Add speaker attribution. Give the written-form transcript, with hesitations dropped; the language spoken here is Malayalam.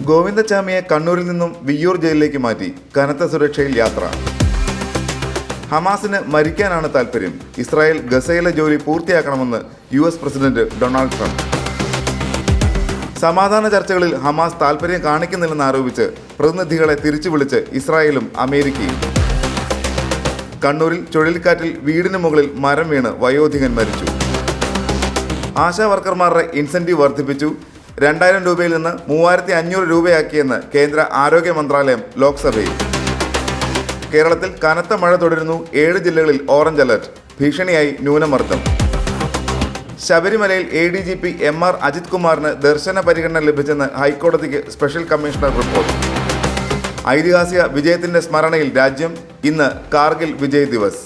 Speaker 1: ഗോവിന്ദച്ചാമിയെ കണ്ണൂരിൽ നിന്നും വിയ്യൂർ ജയിലിലേക്ക് മാറ്റി. കനത്ത സുരക്ഷയിൽ യാത്ര. ഹമാസിന് മരിക്കാനാണ് താൽപ്പര്യം. ഇസ്രായേൽ ഗസയിലെ ജോലി പൂർത്തിയാക്കണമെന്ന് US പ്രസിഡന്റ് ഡൊണാൾഡ് ട്രംപ്. സമാധാന ചർച്ചകളിൽ ഹമാസ് താൽപ്പര്യം കാണിക്കുന്നില്ലെന്ന് ആരോപിച്ച് പ്രതിനിധികളെ തിരിച്ചു വിളിച്ച് ഇസ്രായേലും അമേരിക്കയും. കണ്ണൂരിൽ ചുഴലിക്കാറ്റിൽ വീടിന് മുകളിൽ മരം വീണ് വയോധികൻ മരിച്ചു. ആശാ വർക്കർമാരുടെ ഇൻസെന്റീവ് വർദ്ധിപ്പിച്ചു. 2000 രൂപയിൽ നിന്ന് 3500 രൂപയാക്കിയെന്ന് കേന്ദ്ര ആരോഗ്യ മന്ത്രാലയം ലോക്സഭയിൽ. കേരളത്തിൽ കനത്ത മഴ തുടരുന്നു. 7 ജില്ലകളിൽ ഓറഞ്ച് അലർട്ട്. ഭീഷണിയായി ന്യൂനമർദ്ദം. ശബരിമലയിൽ ADGP MR അജിത് കുമാറിന് ദർശന പരിഗണന ലഭിച്ചെന്ന് ഹൈക്കോടതിക്ക് സ്പെഷ്യൽ കമ്മീഷണർ റിപ്പോർട്ട്. ഐതിഹാസിക വിജയത്തിന്റെ സ്മരണയിൽ രാജ്യം. ഇന്ന് കാർഗിൽ വിജയ് ദിവസ്.